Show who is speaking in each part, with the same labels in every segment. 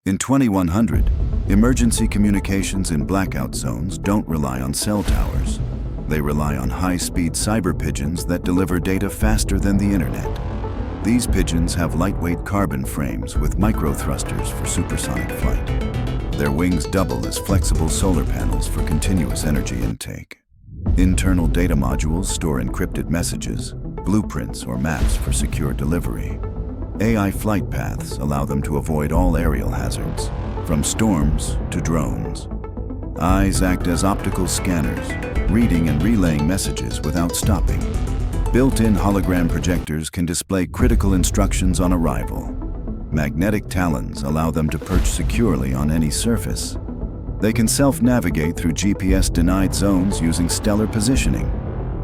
Speaker 1: In 2100, emergency communications in blackout zones don't rely on cell towers. They rely on high-speed cyber pigeons that deliver data faster than the internet. These pigeons have lightweight carbon frames with micro-thrusters for supersonic flight. Their wings double as flexible solar panels for continuous energy intake. Internal data modules store encrypted messages, blueprints, or maps for secure delivery. AI flight paths allow them to avoid all aerial hazards, from storms to drones. Eyes act as optical scanners, reading and relaying messages without stopping. Built-in hologram projectors can display critical instructions on arrival. Magnetic talons allow them to perch securely on any surface. They can self-navigate through GPS-denied zones using stellar positioning.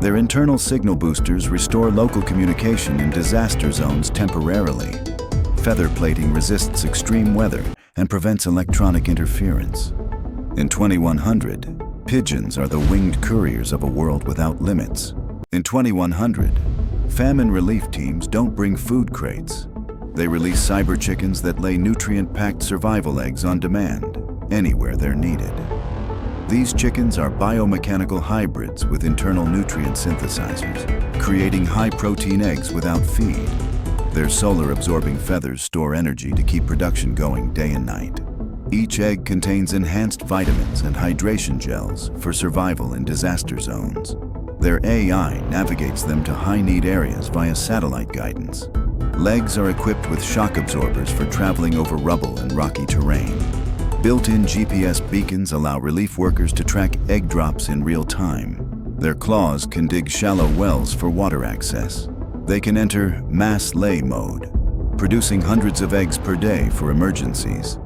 Speaker 1: Their internal signal boosters restore local communication in disaster zones temporarily. Feather plating resists extreme weather and prevents electronic interference. In 2100, pigeons are the winged couriers of a world without limits. In 2100, famine relief teams don't bring food crates. They release cyber chickens that lay nutrient-packed survival eggs on demand, anywhere they're needed. These chickens are biomechanical hybrids with internal nutrient synthesizers, creating high-protein eggs without feed. Their solar-absorbing feathers store energy to keep production going day and night. Each egg contains enhanced vitamins and hydration gels for survival in disaster zones. Their AI navigates them to high-need areas via satellite guidance. Legs are equipped with shock absorbers for traveling over rubble and rocky terrain. Built-in GPS beacons allow relief workers to track egg drops in real time. Their claws can dig shallow wells for water access. They can enter mass lay mode, producing hundreds of eggs per day for emergencies.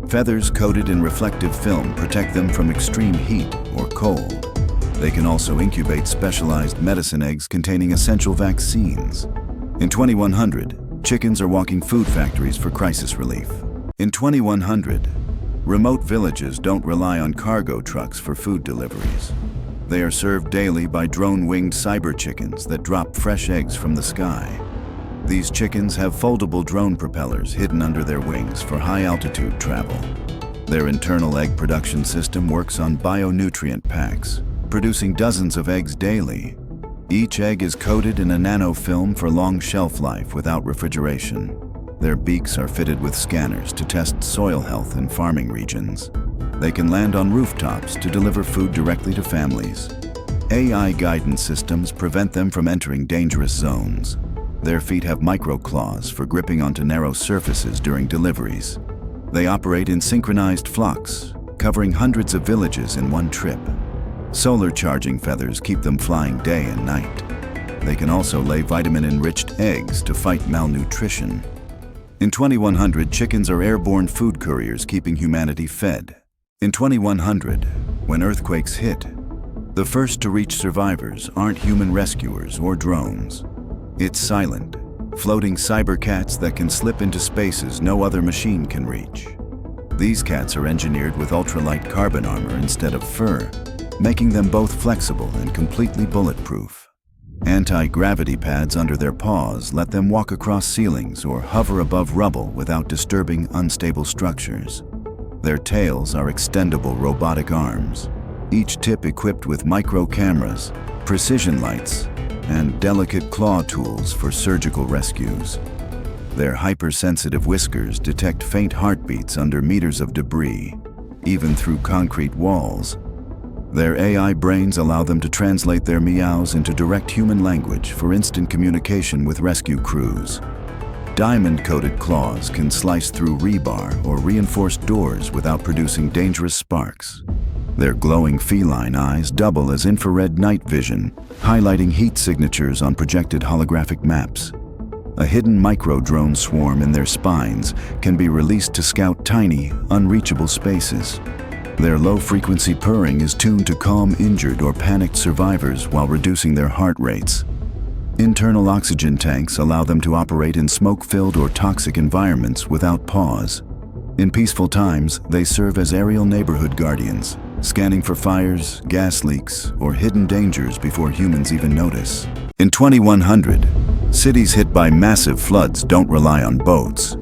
Speaker 1: Feathers coated in reflective film protect them from extreme heat or cold. They can also incubate specialized medicine eggs containing essential vaccines. In 2100, chickens are walking food factories for crisis relief. In 2100, remote villages don't rely on cargo trucks for food deliveries. They are served daily by drone-winged cyber chickens that drop fresh eggs from the sky. These chickens have foldable drone propellers hidden under their wings for high-altitude travel. Their internal egg production system works on bionutrient packs, producing dozens of eggs daily. Each egg is coated in a nanofilm for long shelf life without refrigeration. Their beaks are fitted with scanners to test soil health in farming regions. They can land on rooftops to deliver food directly to families. AI guidance systems prevent them from entering dangerous zones. Their feet have micro-claws for gripping onto narrow surfaces during deliveries. They operate in synchronized flocks, covering hundreds of villages in one trip. Solar charging feathers keep them flying day and night. They can also lay vitamin-enriched eggs to fight malnutrition. In 2100, chickens are airborne food couriers keeping humanity fed. In 2100, when earthquakes hit, the first to reach survivors aren't human rescuers or drones. It's silent, floating cyber cats that can slip into spaces no other machine can reach. These cats are engineered with ultralight carbon armor instead of fur, making them both flexible and completely bulletproof. Anti-gravity pads under their paws let them walk across ceilings or hover above rubble without disturbing unstable structures. Their tails are extendable robotic arms, each tip equipped with micro cameras, precision lights, and delicate claw tools for surgical rescues. Their hypersensitive whiskers detect faint heartbeats under meters of debris, even through concrete walls. Their AI brains allow them to translate their meows into direct human language for instant communication with rescue crews. Diamond-coated claws can slice through rebar or reinforced doors without producing dangerous sparks. Their glowing feline eyes double as infrared night vision, highlighting heat signatures on projected holographic maps. A hidden micro-drone swarm in their spines can be released to scout tiny, unreachable spaces. Their low-frequency purring is tuned to calm injured or panicked survivors while reducing their heart rates. Internal oxygen tanks allow them to operate in smoke-filled or toxic environments without pause. In peaceful times, they serve as aerial neighborhood guardians, scanning for fires, gas leaks, or hidden dangers before humans even notice. In 2100, cities hit by massive floods don't rely on boats.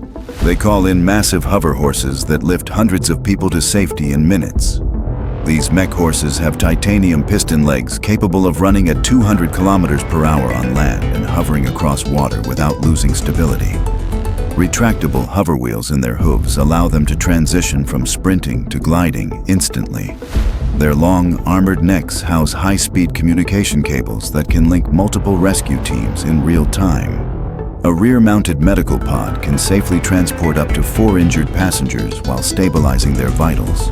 Speaker 1: They call in massive hover horses that lift hundreds of people to safety in minutes. These mech horses have titanium piston legs capable of running at 200 kilometers per hour on land and hovering across water without losing stability. Retractable hover wheels in their hooves allow them to transition from sprinting to gliding instantly. Their long, armored necks house high-speed communication cables that can link multiple rescue teams in real time. A rear-mounted medical pod can safely transport up to 4 injured passengers while stabilizing their vitals.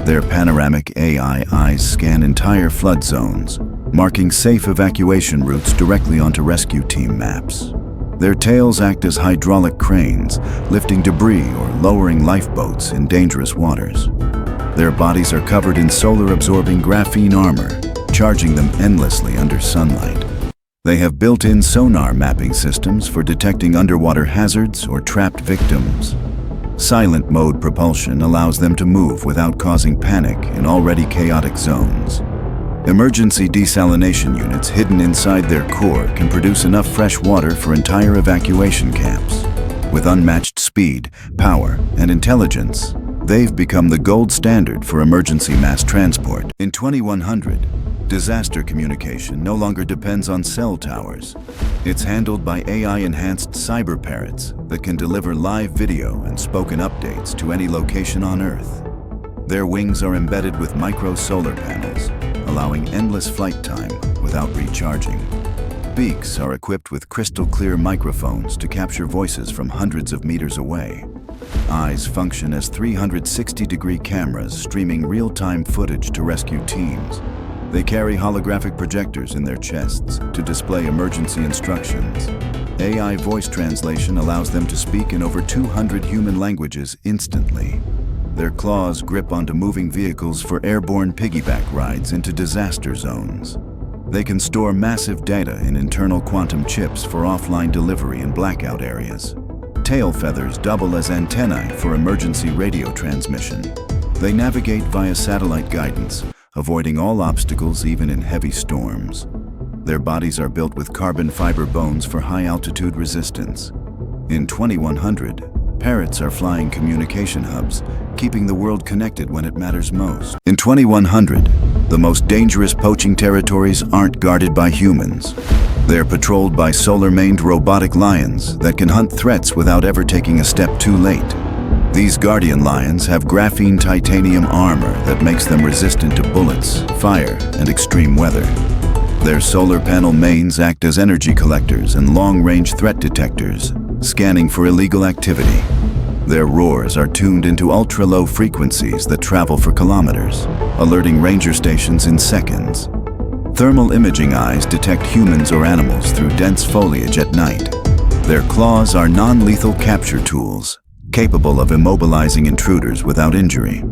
Speaker 1: Their panoramic AI eyes scan entire flood zones, marking safe evacuation routes directly onto rescue team maps. Their tails act as hydraulic cranes, lifting debris or lowering lifeboats in dangerous waters. Their bodies are covered in solar-absorbing graphene armor, charging them endlessly under sunlight. They have built-in sonar mapping systems for detecting underwater hazards or trapped victims. Silent mode propulsion allows them to move without causing panic in already chaotic zones. Emergency desalination units hidden inside their core can produce enough fresh water for entire evacuation camps. With unmatched speed, power, and intelligence, they've become the gold standard for emergency mass transport. In 2100, disaster communication no longer depends on cell towers. It's handled by AI-enhanced cyber parrots that can deliver live video and spoken updates to any location on Earth. Their wings are embedded with micro-solar panels, allowing endless flight time without recharging. Beaks are equipped with crystal-clear microphones to capture voices from hundreds of meters away. Eyes function as 360-degree cameras streaming real-time footage to rescue teams. They carry holographic projectors in their chests to display emergency instructions. AI voice translation allows them to speak in over 200 human languages instantly. Their claws grip onto moving vehicles for airborne piggyback rides into disaster zones. They can store massive data in internal quantum chips for offline delivery in blackout areas. Tail feathers double as antennae for emergency radio transmission. They navigate via satellite guidance, avoiding all obstacles even in heavy storms. Their bodies are built with carbon fiber bones for high-altitude resistance. In 2100, parrots are flying communication hubs, keeping the world connected when it matters most. In 2100, the most dangerous poaching territories aren't guarded by humans. They're patrolled by solar-maned robotic lions that can hunt threats without ever taking a step too late. These guardian lions have graphene titanium armor that makes them resistant to bullets, fire, and extreme weather. Their solar panel mains act as energy collectors and long-range threat detectors, scanning for illegal activity. Their roars are tuned into ultra-low frequencies that travel for kilometers, alerting ranger stations in seconds. Thermal imaging eyes detect humans or animals through dense foliage at night. Their claws are non-lethal capture tools, capable of immobilizing intruders without injury.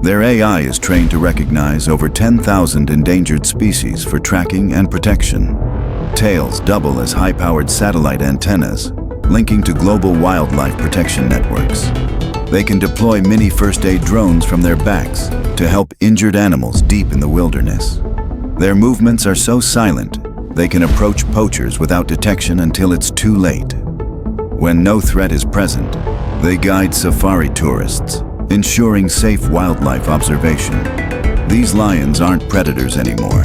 Speaker 1: Their AI is trained to recognize over 10,000 endangered species for tracking and protection. Tails double as high-powered satellite antennas, linking to global wildlife protection networks. They can deploy mini first-aid drones from their backs to help injured animals deep in the wilderness. Their movements are so silent, they can approach poachers without detection until it's too late. When no threat is present, they guide safari tourists, ensuring safe wildlife observation. These lions aren't predators anymore.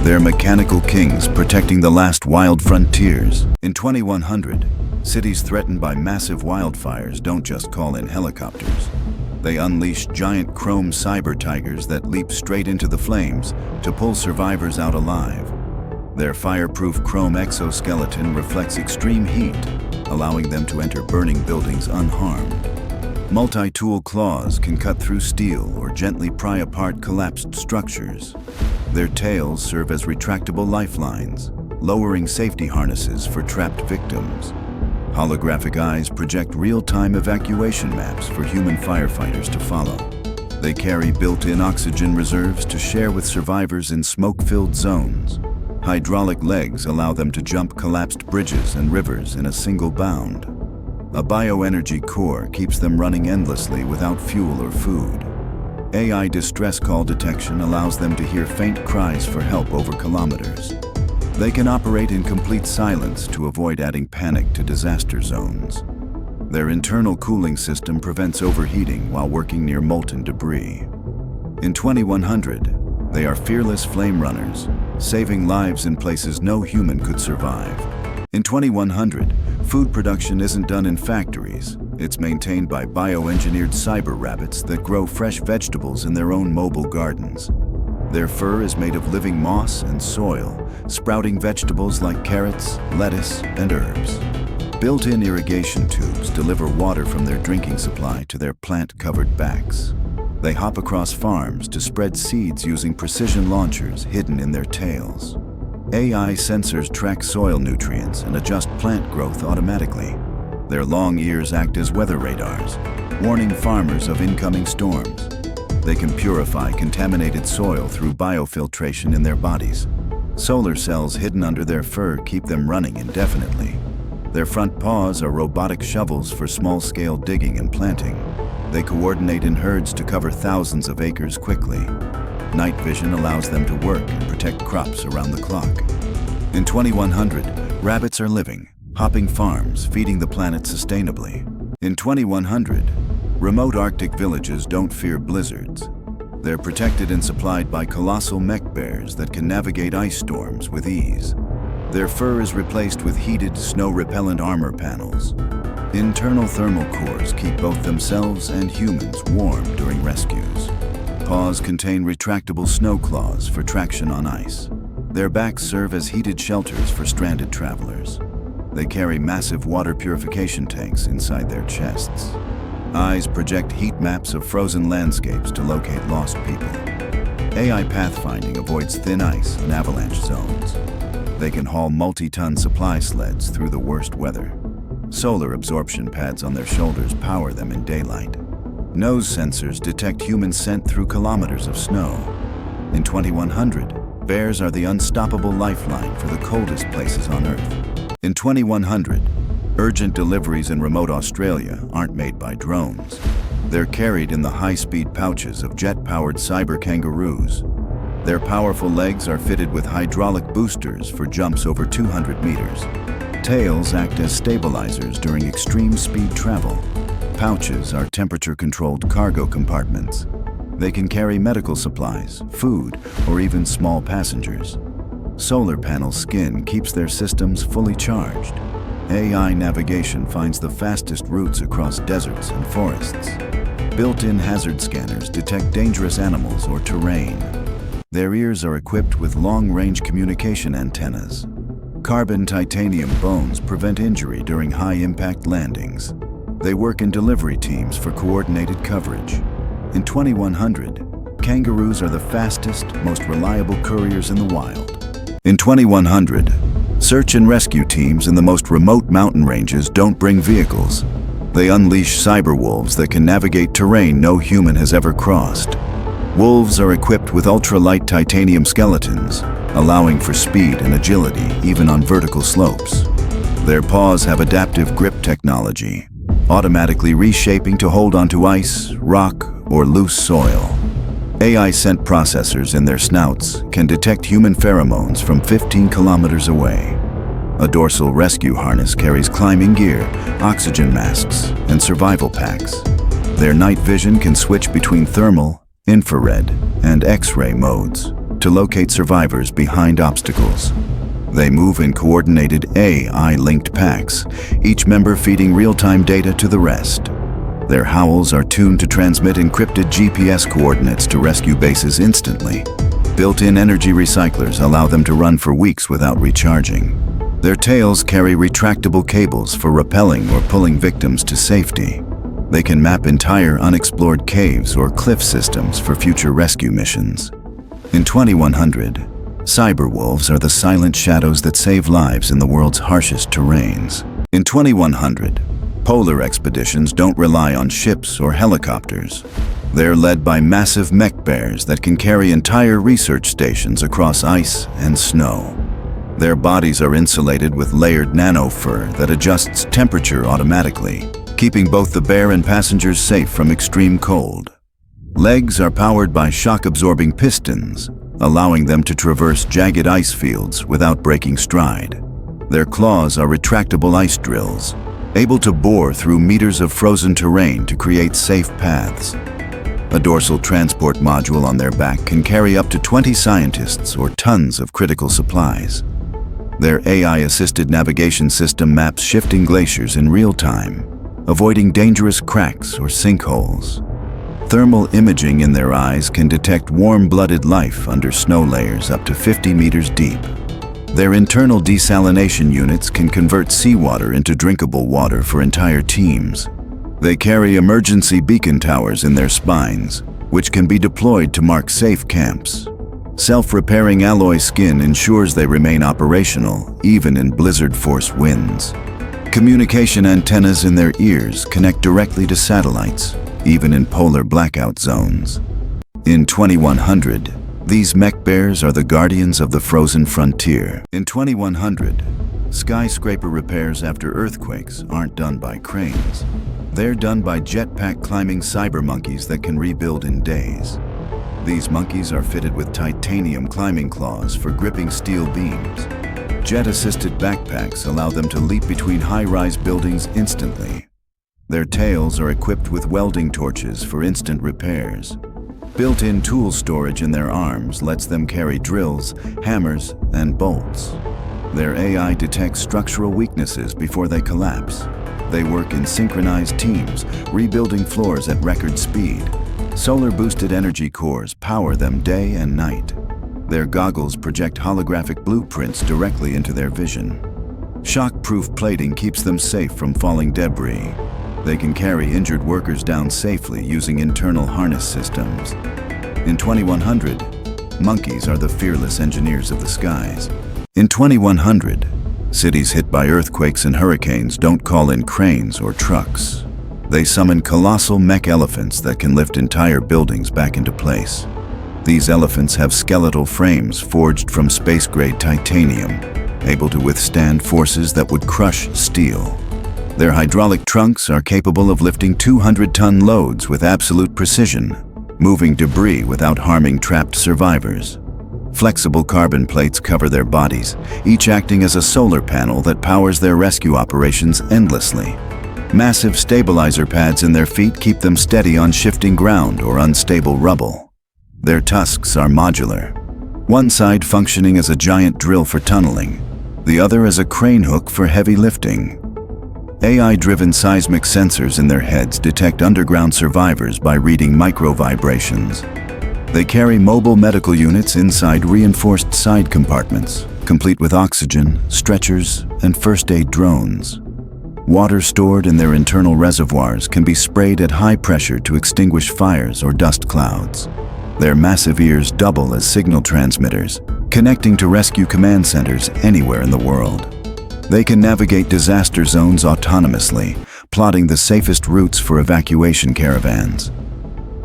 Speaker 1: They're mechanical kings protecting the last wild frontiers. In 2100, cities threatened by massive wildfires don't just call in helicopters. They unleash giant chrome cyber tigers that leap straight into the flames to pull survivors out alive. Their fireproof chrome exoskeleton reflects extreme heat, allowing them to enter burning buildings unharmed. Multi-tool claws can cut through steel or gently pry apart collapsed structures. Their tails serve as retractable lifelines, lowering safety harnesses for trapped victims. Holographic eyes project real-time evacuation maps for human firefighters to follow. They carry built-in oxygen reserves to share with survivors in smoke-filled zones. Hydraulic legs allow them to jump collapsed bridges and rivers in a single bound. A bioenergy core keeps them running endlessly without fuel or food. AI distress call detection allows them to hear faint cries for help over kilometers. They can operate in complete silence to avoid adding panic to disaster zones. Their internal cooling system prevents overheating while working near molten debris. In 2100, they are fearless flame runners, saving lives in places no human could survive. In 2100, food production isn't done in factories. It's maintained by bioengineered cyber rabbits that grow fresh vegetables in their own mobile gardens. Their fur is made of living moss and soil, sprouting vegetables like carrots, lettuce, and herbs. Built-in irrigation tubes deliver water from their drinking supply to their plant-covered backs. They hop across farms to spread seeds using precision launchers hidden in their tails. AI sensors track soil nutrients and adjust plant growth automatically. Their long ears act as weather radars, warning farmers of incoming storms. They can purify contaminated soil through biofiltration in their bodies. Solar cells hidden under their fur keep them running indefinitely. Their front paws are robotic shovels for small-scale digging and planting. They coordinate in herds to cover thousands of acres quickly. Night vision allows them to work and protect crops around the clock. In 2100, rabbits are living, hopping farms, feeding the planet sustainably. In 2100, remote Arctic villages don't fear blizzards. They're protected and supplied by colossal mech bears that can navigate ice storms with ease. Their fur is replaced with heated, snow-repellent armor panels. Internal thermal cores keep both themselves and humans warm during rescues. Paws contain retractable snow claws for traction on ice. Their backs serve as heated shelters for stranded travelers. They carry massive water purification tanks inside their chests. Eyes project heat maps of frozen landscapes to locate lost people. AI pathfinding avoids thin ice and avalanche zones. They can haul multi-ton supply sleds through the worst weather. Solar absorption pads on their shoulders power them in daylight. Nose sensors detect human scent through kilometers of snow. In 2100, bears are the unstoppable lifeline for the coldest places on Earth. In 2100, urgent deliveries in remote Australia aren't made by drones. They're carried in the high-speed pouches of jet-powered cyber kangaroos. Their powerful legs are fitted with hydraulic boosters for jumps over 200 meters. Tails act as stabilizers during extreme speed travel. Pouches are temperature-controlled cargo compartments. They can carry medical supplies, food, or even small passengers. Solar panel skin keeps their systems fully charged. AI navigation finds the fastest routes across deserts and forests. Built-in hazard scanners detect dangerous animals or terrain. Their ears are equipped with long-range communication antennas. Carbon titanium bones prevent injury during high-impact landings. They work in delivery teams for coordinated coverage. In 2100, kangaroos are the fastest, most reliable couriers in the wild. In 2100, search and rescue teams in the most remote mountain ranges don't bring vehicles. They unleash cyber wolves that can navigate terrain no human has ever crossed. Wolves are equipped with ultra-light titanium skeletons, allowing for speed and agility even on vertical slopes. Their paws have adaptive grip technology, automatically reshaping to hold onto ice, rock, or loose soil. AI scent processors in their snouts can detect human pheromones from 15 kilometers away. A dorsal rescue harness carries climbing gear, oxygen masks, and survival packs. Their night vision can switch between thermal, infrared, and X-ray modes to locate survivors behind obstacles. They move in coordinated AI-linked packs, each member feeding real-time data to the rest. Their howls are tuned to transmit encrypted GPS coordinates to rescue bases instantly. Built-in energy recyclers allow them to run for weeks without recharging. Their tails carry retractable cables for rappelling or pulling victims to safety. They can map entire unexplored caves or cliff systems for future rescue missions. In 2100, cyber wolves are the silent shadows that save lives in the world's harshest terrains. In 2100, polar expeditions don't rely on ships or helicopters. They're led by massive mech bears that can carry entire research stations across ice and snow. Their bodies are insulated with layered nano fur that adjusts temperature automatically, keeping both the bear and passengers safe from extreme cold. Legs are powered by shock-absorbing pistons, allowing them to traverse jagged ice fields without breaking stride. Their claws are retractable ice drills, able to bore through meters of frozen terrain to create safe paths. A dorsal transport module on their back can carry up to 20 scientists or tons of critical supplies. Their AI-assisted navigation system maps shifting glaciers in real time, avoiding dangerous cracks or sinkholes. Thermal imaging in their eyes can detect warm-blooded life under snow layers up to 50 meters deep. Their internal desalination units can convert seawater into drinkable water for entire teams. They carry emergency beacon towers in their spines, which can be deployed to mark safe camps. Self-repairing alloy skin ensures they remain operational, even in blizzard-force winds. Communication antennas in their ears connect directly to satellites, even in polar blackout zones. In 2100, these mech bears are the guardians of the frozen frontier. In 2100, skyscraper repairs after earthquakes aren't done by cranes. They're done by jetpack climbing cyber monkeys that can rebuild in days. These monkeys are fitted with titanium climbing claws for gripping steel beams. Jet-assisted backpacks allow them to leap between high-rise buildings instantly. Their tails are equipped with welding torches for instant repairs. Built-in tool storage in their arms lets them carry drills, hammers, and bolts. Their AI detects structural weaknesses before they collapse. They work in synchronized teams, rebuilding floors at record speed. Solar-boosted energy cores power them day and night. Their goggles project holographic blueprints directly into their vision. Shock-proof plating keeps them safe from falling debris. They can carry injured workers down safely using internal harness systems. In 2100, monkeys are the fearless engineers of the skies. In 2100, cities hit by earthquakes and hurricanes don't call in cranes or trucks. They summon colossal mech elephants that can lift entire buildings back into place. These elephants have skeletal frames forged from space-grade titanium, able to withstand forces that would crush steel. Their hydraulic trunks are capable of lifting 200-ton loads with absolute precision, moving debris without harming trapped survivors. Flexible carbon plates cover their bodies, each acting as a solar panel that powers their rescue operations endlessly. Massive stabilizer pads in their feet keep them steady on shifting ground or unstable rubble. Their tusks are modular, one side functioning as a giant drill for tunneling, the other as a crane hook for heavy lifting. AI-driven seismic sensors in their heads detect underground survivors by reading micro-vibrations. They carry mobile medical units inside reinforced side compartments, complete with oxygen, stretchers, and first-aid drones. Water stored in their internal reservoirs can be sprayed at high pressure to extinguish fires or dust clouds. Their massive ears double as signal transmitters, connecting to rescue command centers anywhere in the world. They can navigate disaster zones autonomously, plotting the safest routes for evacuation caravans.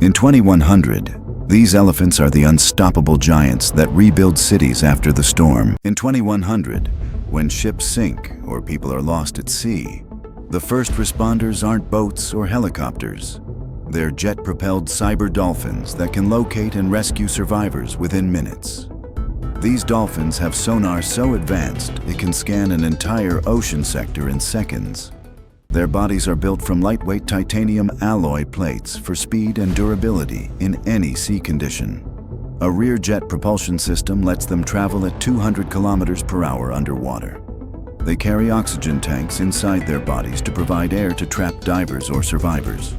Speaker 1: In 2100, these elephants are the unstoppable giants that rebuild cities after the storm. In 2100, when ships sink or people are lost at sea, the first responders aren't boats or helicopters. They're jet-propelled cyber dolphins that can locate and rescue survivors within minutes. These dolphins have sonar so advanced it can scan an entire ocean sector in seconds. Their bodies are built from lightweight titanium alloy plates for speed and durability in any sea condition. A rear jet propulsion system lets them travel at 200 kilometers per hour underwater. They carry oxygen tanks inside their bodies to provide air to trapped divers or survivors.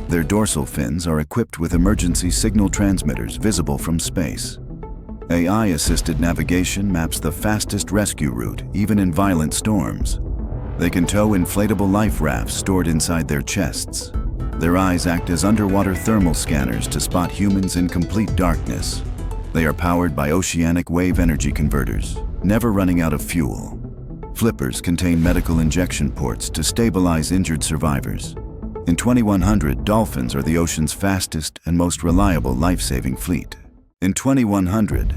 Speaker 1: Their dorsal fins are equipped with emergency signal transmitters visible from space. AI-assisted navigation maps the fastest rescue route, even in violent storms. They can tow inflatable life rafts stored inside their chests. Their eyes act as underwater thermal scanners to spot humans in complete darkness. They are powered by oceanic wave energy converters, never running out of fuel. Flippers contain medical injection ports to stabilize injured survivors. In 2100, dolphins are the ocean's fastest and most reliable life-saving fleet. In 2100,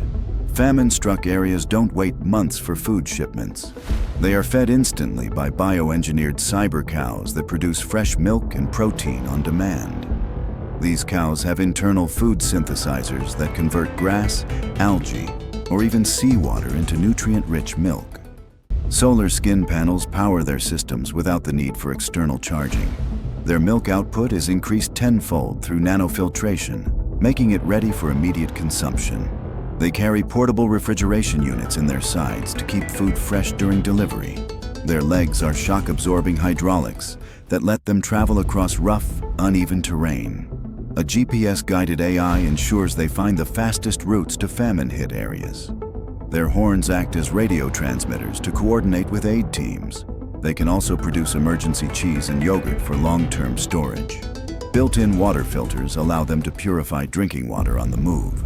Speaker 1: famine-struck areas don't wait months for food shipments. They are fed instantly by bioengineered cyber cows that produce fresh milk and protein on demand. These cows have internal food synthesizers that convert grass, algae, or even seawater into nutrient-rich milk. Solar skin panels power their systems without the need for external charging. Their milk output is increased tenfold through nanofiltration, making it ready for immediate consumption. They carry portable refrigeration units in their sides to keep food fresh during delivery. Their legs are shock-absorbing hydraulics that let them travel across rough, uneven terrain. A GPS-guided AI ensures they find the fastest routes to famine-hit areas. Their horns act as radio transmitters to coordinate with aid teams. They can also produce emergency cheese and yogurt for long-term storage. Built-in water filters allow them to purify drinking water on the move.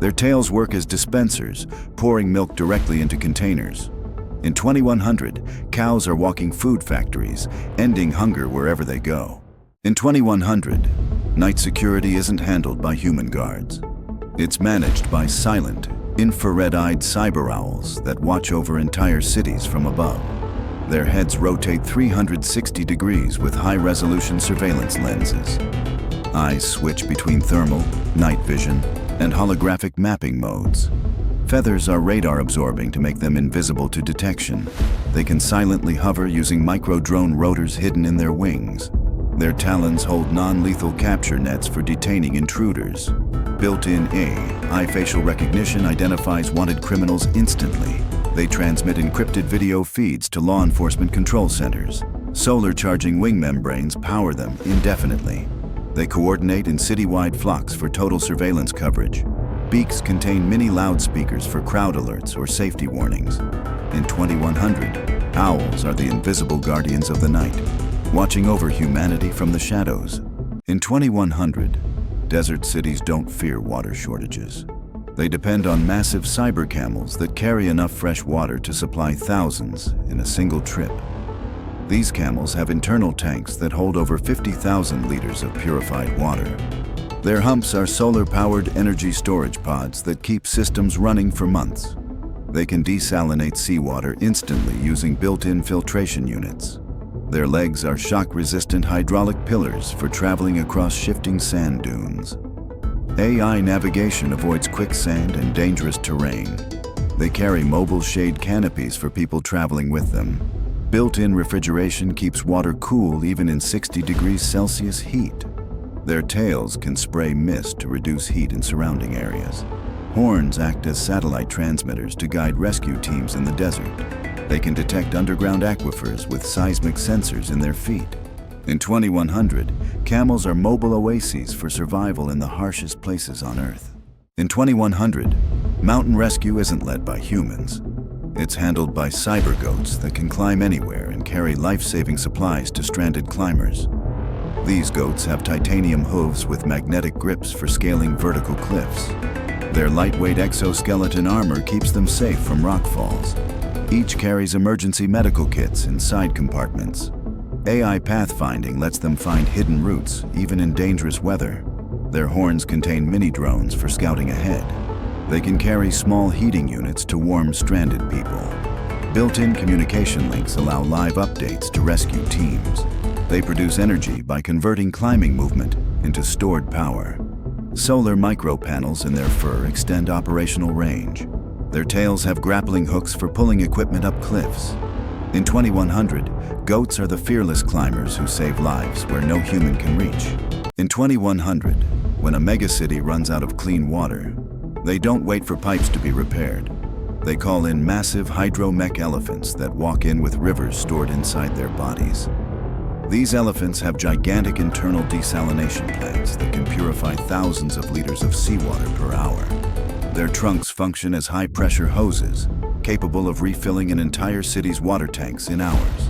Speaker 1: Their tails work as dispensers, pouring milk directly into containers. In 2100, cows are walking food factories, ending hunger wherever they go. In 2100, night security isn't handled by human guards. It's managed by silent, infrared-eyed cyber owls that watch over entire cities from above. Their heads rotate 360 degrees with high-resolution surveillance lenses. Eyes switch between thermal, night vision, and holographic mapping modes. Feathers are radar-absorbing to make them invisible to detection. They can silently hover using micro-drone rotors hidden in their wings. Their talons hold non-lethal capture nets for detaining intruders. Built-in AI facial recognition identifies wanted criminals instantly. They transmit encrypted video feeds to law enforcement control centers. Solar charging wing membranes power them indefinitely. They coordinate in citywide flocks for total surveillance coverage. Beaks contain mini loudspeakers for crowd alerts or safety warnings. In 2100, owls are the invisible guardians of the night, watching over humanity from the shadows. In 2100, desert cities don't fear water shortages. They depend on massive cyber camels that carry enough fresh water to supply thousands in a single trip. These camels have internal tanks that hold over 50,000 liters of purified water. Their humps are solar-powered energy storage pods that keep systems running for months. They can desalinate seawater instantly using built-in filtration units. Their legs are shock-resistant hydraulic pillars for traveling across shifting sand dunes. AI navigation avoids quicksand and dangerous terrain. They carry mobile shade canopies for people traveling with them. Built-in refrigeration keeps water cool even in 60 degrees Celsius heat. Their tails can spray mist to reduce heat in surrounding areas. Horns act as satellite transmitters to guide rescue teams in the desert. They can detect underground aquifers with seismic sensors in their feet. In 2100, camels are mobile oases for survival in the harshest places on Earth. In 2100, mountain rescue isn't led by humans. It's handled by cyber goats that can climb anywhere and carry life-saving supplies to stranded climbers. These goats have titanium hooves with magnetic grips for scaling vertical cliffs. Their lightweight exoskeleton armor keeps them safe from rock falls. Each carries emergency medical kits in side compartments. AI pathfinding lets them find hidden routes, even in dangerous weather. Their horns contain mini-drones for scouting ahead. They can carry small heating units to warm stranded people. Built-in communication links allow live updates to rescue teams. They produce energy by converting climbing movement into stored power. Solar micropanels in their fur extend operational range. Their tails have grappling hooks for pulling equipment up cliffs. In 2100, goats are the fearless climbers who save lives where no human can reach. In 2100, when a megacity runs out of clean water, they don't wait for pipes to be repaired. They call in massive hydro-mech elephants that walk in with rivers stored inside their bodies. These elephants have gigantic internal desalination plants that can purify thousands of liters of seawater per hour. Their trunks function as high-pressure hoses, capable of refilling an entire city's water tanks in hours.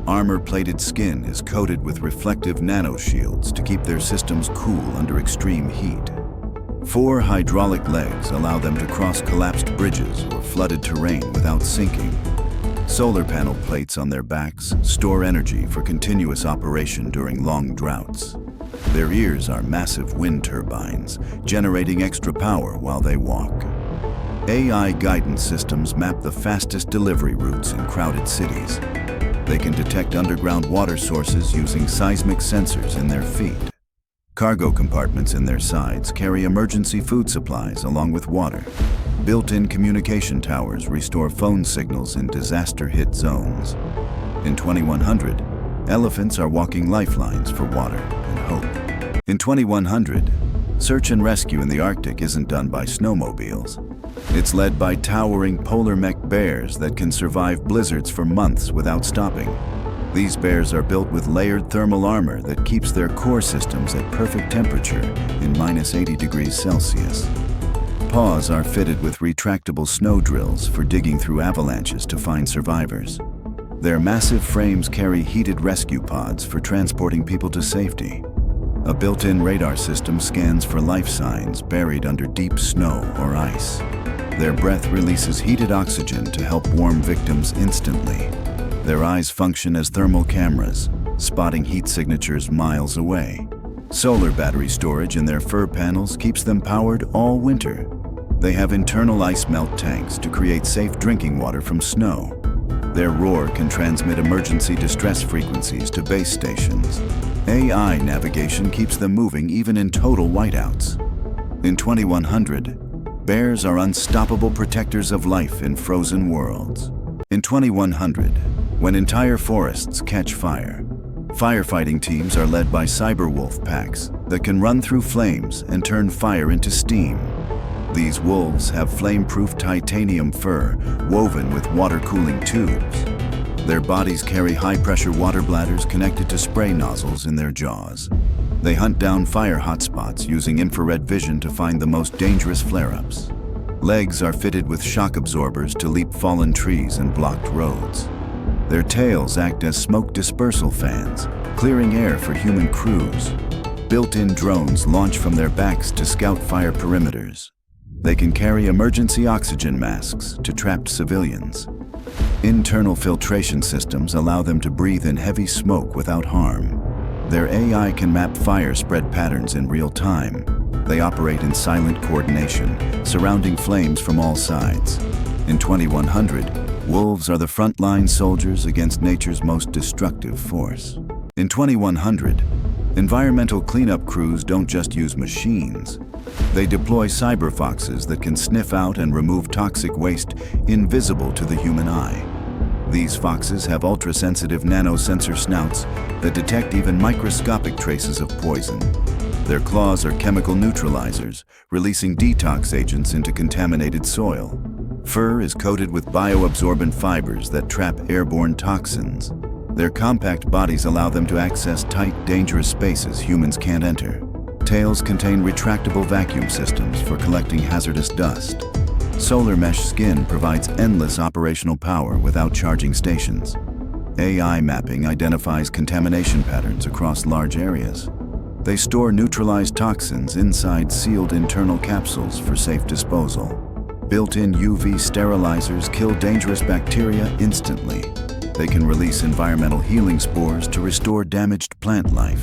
Speaker 1: Armor-plated skin is coated with reflective nanoshields to keep their systems cool under extreme heat. 4 hydraulic legs allow them to cross collapsed bridges or flooded terrain without sinking. Solar panel plates on their backs store energy for continuous operation during long droughts. Their ears are massive wind turbines, generating extra power while they walk. AI guidance systems map the fastest delivery routes in crowded cities. They can detect underground water sources using seismic sensors in their feet. Cargo compartments in their sides carry emergency food supplies along with water. Built-in communication towers restore phone signals in disaster-hit zones. In 2100, elephants are walking lifelines for water and hope. In 2100, search and rescue in the Arctic isn't done by snowmobiles. It's led by towering polar mech bears that can survive blizzards for months without stopping. These bears are built with layered thermal armor that keeps their core systems at perfect temperature in -80 degrees Celsius. Paws are fitted with retractable snow drills for digging through avalanches to find survivors. Their massive frames carry heated rescue pods for transporting people to safety. A built-in radar system scans for life signs buried under deep snow or ice. Their breath releases heated oxygen to help warm victims instantly. Their eyes function as thermal cameras, spotting heat signatures miles away. Solar battery storage in their fur panels keeps them powered all winter. They have internal ice melt tanks to create safe drinking water from snow. Their roar can transmit emergency distress frequencies to base stations. AI navigation keeps them moving even in total whiteouts. In 2100, bears are unstoppable protectors of life in frozen worlds. In 2100, when entire forests catch fire, firefighting teams are led by cyberwolf packs that can run through flames and turn fire into steam. These wolves have flame-proof titanium fur woven with water-cooling tubes. Their bodies carry high-pressure water bladders connected to spray nozzles in their jaws. They hunt down fire hotspots using infrared vision to find the most dangerous flare-ups. Legs are fitted with shock absorbers to leap fallen trees and blocked roads. Their tails act as smoke dispersal fans, clearing air for human crews. Built-in drones launch from their backs to scout fire perimeters. They can carry emergency oxygen masks to trapped civilians. Internal filtration systems allow them to breathe in heavy smoke without harm. Their AI can map fire spread patterns in real time. They operate in silent coordination, surrounding flames from all sides. In 2100, wolves are the frontline soldiers against nature's most destructive force. In 2100, environmental cleanup crews don't just use machines. They deploy cyber foxes that can sniff out and remove toxic waste invisible to the human eye. These foxes have ultra-sensitive nanosensor snouts that detect even microscopic traces of poison. Their claws are chemical neutralizers, releasing detox agents into contaminated soil. Fur is coated with bioabsorbent fibers that trap airborne toxins. Their compact bodies allow them to access tight, dangerous spaces humans can't enter. Tails contain retractable vacuum systems for collecting hazardous dust. Solar mesh skin provides endless operational power without charging stations. AI mapping identifies contamination patterns across large areas. They store neutralized toxins inside sealed internal capsules for safe disposal. Built-in UV sterilizers kill dangerous bacteria instantly. They can release environmental healing spores to restore damaged plant life.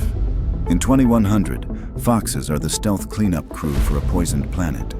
Speaker 1: In 2100, foxes are the stealth cleanup crew for a poisoned planet.